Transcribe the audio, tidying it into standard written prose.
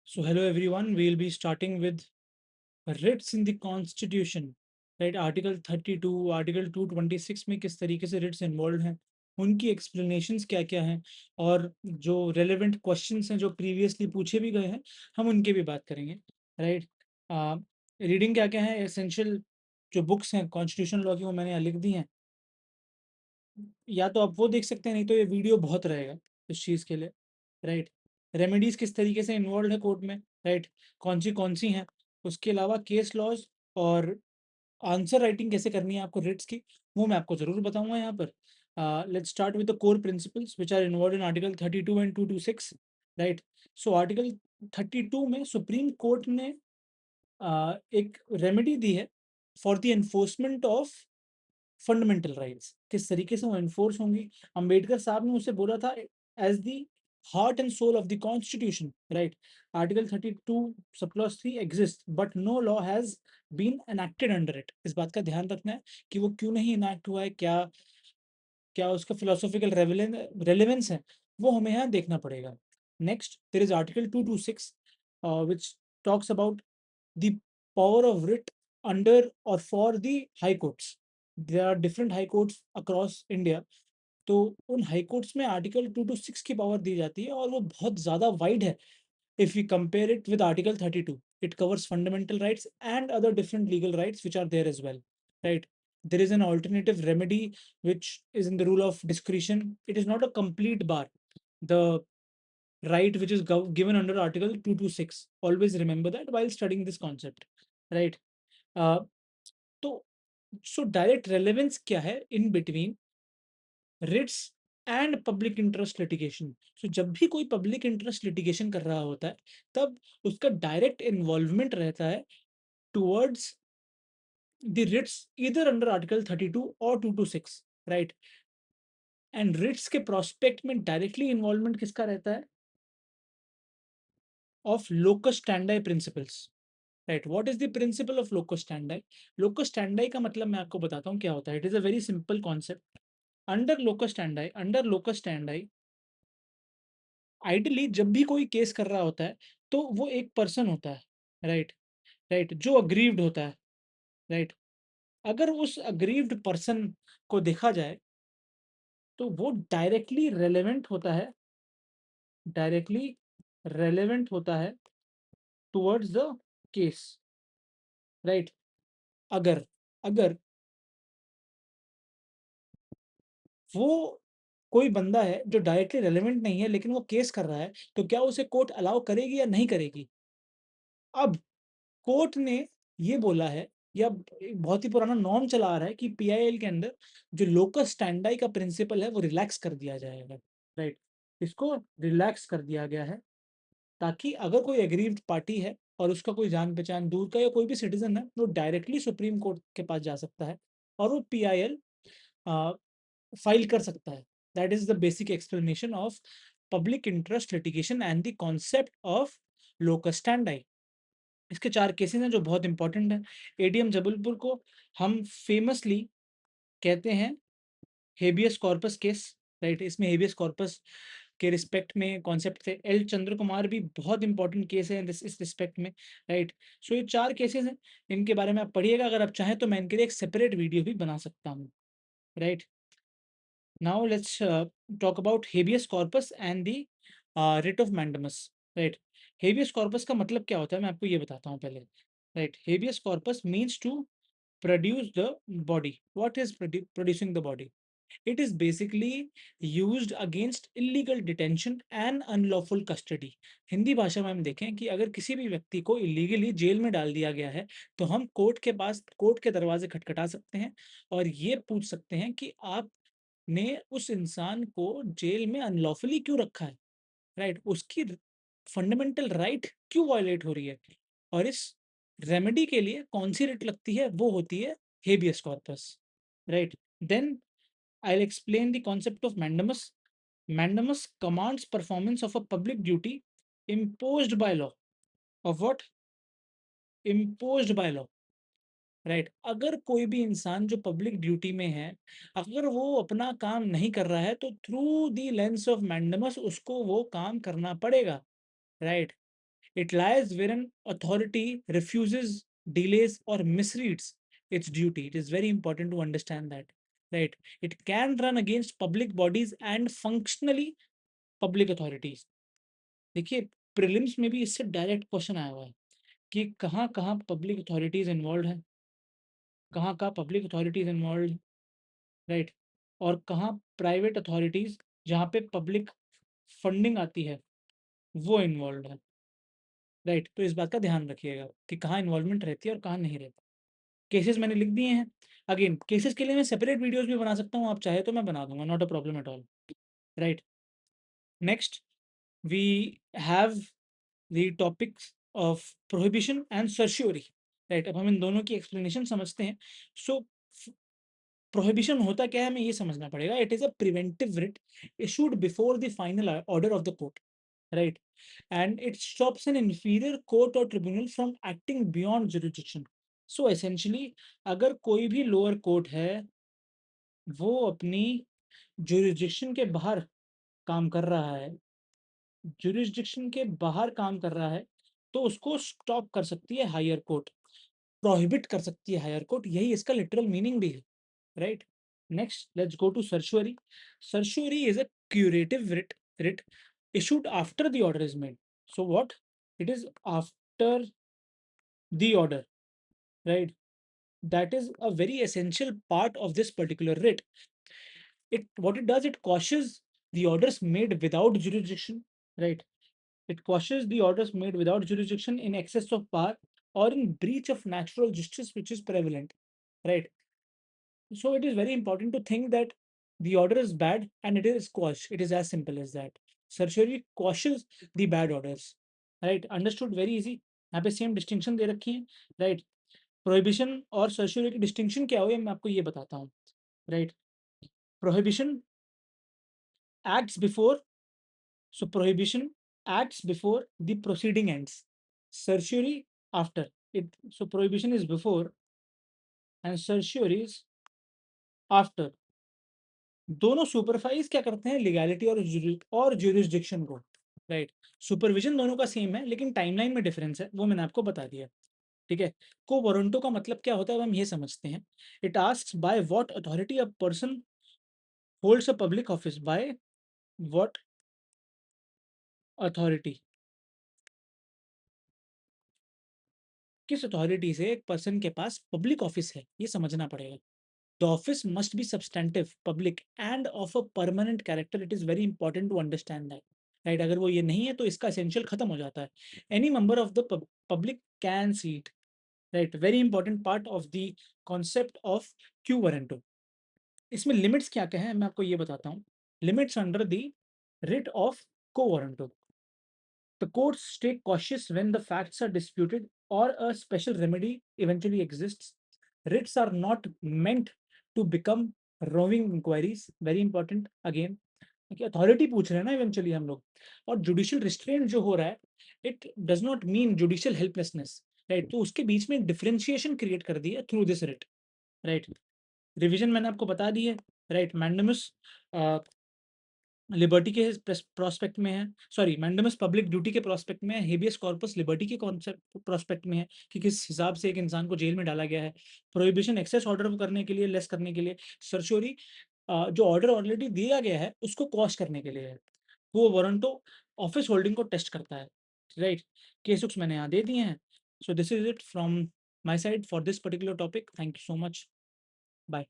So hello everyone, we'll be starting with writs in the constitution, right? Article 32, Article 226 में किस तरीके से writs involved हैं, उनकी explanations क्या क्या हैं और जो relevant questions हैं जो previously पूछे भी गए हैं, हम उनके भी बात करेंगे, right? रीडिंग क्या क्या है, essential जो बुक्स हैं कॉन्स्टिट्यूशन लॉ की वो मैंने यहाँ लिख दी हैं, या तो आप वो देख सकते हैं नहीं तो ये वीडियो बहुत रहेगा इस चीज़ के लिए, राइट। रेमेडीज किस तरीके से इन्वॉल्व है कोर्ट में, राइट, कौन सी हैं, उसके अलावा केस लॉज और आंसर राइटिंग कैसे करनी है आपको रिट्स की, वो मैं आपको ज़रूर बताऊंगा यहाँ पर। Let's start with the core principles which are involve in article 32 and 226, right. So article 32 में सुप्रीम कोर्ट ने एक रेमेडी दी है for the enforcement of fundamental rights, किस तरीके से वो एनफोर्स होंगी। अंबेडकर साहब ने उसे बोला था as the heart and soul of the constitution, right. Article 32 sub clause 3 exist but no law has been enacted under it. इस बात का ध्यान रखना है कि वो क्यों नहीं इनैक्ट हुआ है, क्या क्या उसका फिलोसॉफिकल रेलेवेंस है, वो हमें यहाँ देखना पड़ेगा। Next there is article 226 which talks about the power of writ under or for the high courts. There are different high courts across India. तो उन हाई कोर्ट्स में आर्टिकल 226 की पावर दी जाती है और वो बहुत ज़्यादा वाइड है। If we compare it with article 32, it covers fundamental rights and other different legal rights which are there as well, right. There is an alternative remedy which is in the rule of discretion. It is not a complete bar. The right which is given under article 226, always remember that while studying this concept, right? uh, तो so direct relevance क्या है in between writs and public interest litigation. So जब भी कोई public interest litigation कर रहा होता है तब उसका डायरेक्ट इन्वॉल्वमेंट रहता है टुवर्ड्स द रिट्स इधर अंडर आर्टिकल 32 और 226, राइट। एंड रिट्स के प्रोस्पेक्ट में डायरेक्टली इन्वॉल्वमेंट किसका रहता है, of locus स्टैंडाई principles, right. What is the principle of locus स्टैंडाई? Locus स्टैंडाई का मतलब मैं आपको बताता हूँ क्या होता है। It is a very simple concept. Under locus स्टैंडाई ideally जब भी कोई केस कर रहा होता है तो वो एक पर्सन होता है, राइट, राइट, जो अग्रीव्ड होता है, राइट। अगर उस अग्रीव्ड पर्सन को देखा जाए तो वो डायरेक्टली रेलेवेंट होता है टुवर्ड्स द केस, राइट। अगर अगर वो कोई बंदा है जो डायरेक्टली रेलेवेंट नहीं है लेकिन वो केस कर रहा है, तो क्या उसे कोर्ट अलाउ करेगी या नहीं करेगी? अब कोर्ट ने ये बोला है, या एक बहुत ही पुराना नॉर्म चला आ रहा है कि पीआईएल के अंदर जो लोकस स्टैंडाई का प्रिंसिपल है वो रिलैक्स कर दिया जाएगा, राइट। इसको रिलैक्स कर दिया गया है ताकि अगर कोई एग्रीव्ड पार्टी है और उसका कोई जान पहचान दूर का या कोई भी सिटीजन है, वो डायरेक्टली सुप्रीम कोर्ट के पास जा सकता है और वो पीआईएल फाइल कर सकता है। That is the basic explanation of public interest litigation and the concept of locus स्टैंडाई। इसके 4 केसेस हैं जो बहुत इंपॉर्टेंट हैं। एडीएम जबलपुर को हम फेमसली कहते हैं हेबियस कॉर्पस केस, राइट। इसमें हेबियस कॉर्पस के रिस्पेक्ट में कॉन्सेप्ट थे। एल चंद्र कुमार भी बहुत इंपॉर्टेंट केस है इस रिस्पेक्ट में, राइट। सो ये 4 केसेस हैं, इनके बारे में आप पढ़िएगा। अगर आप चाहें तो मैं इनके लिए एक सेपरेट वीडियो भी बना सकता हूँ, right. Now let's talk about habeas corpus and the writ of mandamus, right. Habeas corpus का मतलब क्या होता है मैं आपको ये बताता हूँ पहले, right. Habeas corpus means to produce the body. What is producing the body? It is basically used against illegal detention and unlawful custody. Hindi भाषा में हम देखें कि अगर किसी भी व्यक्ति को इलीगली जेल में डाल दिया गया है तो हम कोर्ट के दरवाजे खटखटा सकते हैं और ये पूछ सकते हैं कि आपने उस इंसान को जेल में अनलॉफुली क्यों रखा है, राइट। उसकी फंडामेंटल राइट क्यों वायलेट हो रही है, और इस रेमेडी के लिए कौन सी रिट लगती है, वो होती है habeas corpus, right. Then I will explain the concept of mandamus. Mandamus commands performance of a public duty imposed by law, of what, imposed by law, right. अगर कोई भी इंसान जो पब्लिक ड्यूटी में है, अगर वो अपना काम नहीं कर रहा है तो through the lens of mandamus उसको वो काम करना पड़ेगा, right. It lies where an authority refuses, delays, or misreads its duty. It is very important to understand that, right? It can run against public bodies and functionally public authorities. देखिए, prelims में भी इससे direct question आया हुआ है कि कहाँ कहाँ पब्लिक अथॉरिटीज इन्वॉल्व है, कहाँ कहाँ पब्लिक अथॉरिटीज इन्वॉल्व, राइट, और कहाँ प्राइवेट अथॉरिटीज जहाँ पे पब्लिक फंडिंग आती है वो इन्वॉल्व है, राइट। तो इस बात का ध्यान रखिएगा कि कहाँ इन्वॉल्वमेंट रहती है और कहाँ नहीं रहती। केसेस मैंने लिख दिए हैं। अगेन केसेस के लिए मैं सेपरेट वीडियोस भी बना सकता हूँ, आप चाहे तो मैं बना दूंगा, not a problem at all, right. Next we have the topics of prohibition and certiorari, right. अब हम इन दोनों की एक्सप्लेनेशन समझते हैं। सो प्रोहिबिशन होता क्या है हमें ये समझना पड़ेगा। It is a preventive writ issued before the final order of the court, right, and it stops an inferior court or tribunal from acting beyond jurisdiction. So essentially अगर कोई भी लोअर कोर्ट है वो अपनी jurisdiction के बाहर काम कर रहा है, jurisdiction के बाहर काम कर रहा है, तो उसको स्टॉप कर सकती है हायर कोर्ट, प्रोहिबिट कर सकती है हायर कोर्ट, यही इसका लिटरल मीनिंग भी है, right. Next let's go to certiorari. Certiorari is a curative writ issued after the order is made. So what? It is after the order, right? That is a very essential part of this particular writ. It what it does, it quashes the orders made without jurisdiction, right? It quashes the orders made without jurisdiction in excess of power or in breach of natural justice which is prevalent, right? So it is very important to think that the order is bad and it is quashed. It is as simple as that. Certiorari quashes the bad orders, right? Understood? Very easy. यहाँ पे same distinction दे रखी है, right. Prohibition और सर्शियरी की distinction क्या हुई मैं आपको ये बताता हूँ, right. Prohibition acts before, so prohibition acts before the proceeding ends. Certiorari after it. So prohibition is before and certiorari is after. दोनों सुपरवाइज क्या करते हैं, लीगैलिटी और ज्यूरिसडिक्शन को, राइट। सुपरविजन दोनों का सेम है लेकिन टाइमलाइन में डिफरेंस है, वो मैंने आपको बता दिया, ठीक है। को वारंटो का मतलब क्या होता है हम ये समझते हैं। It asks by what authority a person holds a public office, by what authority, किस अथॉरिटी से एक पर्सन के पास पब्लिक ऑफिस है ये समझना पड़ेगा। The office must be substantive, public, and of a permanent character. It is very important to understand that. Right? अगर वो ये नहीं है तो इसका essential खत्म हो जाता है। Any member of the public can see it. Right? Very important part of the concept of Q warranto. इसमें limits क्या क्या है मैं आपको ये बताता हूँ। Limits under the writ of quo warranto. The courts stay cautious when the facts are disputed or a special remedy eventually exists. Writs are not meant to become roving inquiries. Very important again. Authority पूछ रहे हैं ना eventually हम लोग, और judicial restraint जो हो रहा है it does not mean judicial helplessness, right. तो उसके बीच में डिफरेंशिएशन क्रिएट कर दी है through this writ, right. Revision मैंने आपको बता दी है, राइट। मैंडमस लिबर्टी के प्रोस्पेक्ट में है, सॉरी मैंडमस पब्लिक ड्यूटी के प्रोस्पेक्ट में है, हेबियस कॉर्पस लिबर्टी के कॉन्सेप्ट प्रोस्पेक्ट में है कि किस हिसाब से एक इंसान को जेल में डाला गया है। प्रोहिबिशन एक्सेस ऑर्डर करने के लिए, लेस करने के लिए। सर्चोरी जो ऑर्डर ऑलरेडी दिया गया है उसको कॉश करने के लिए है। वो वारंटो ऑफिस होल्डिंग को टेस्ट करता है, राइट। केस बुक्स मैंने यहाँ दे दिए हैं। So this is it from my side for this particular topic. Thank you so much, bye.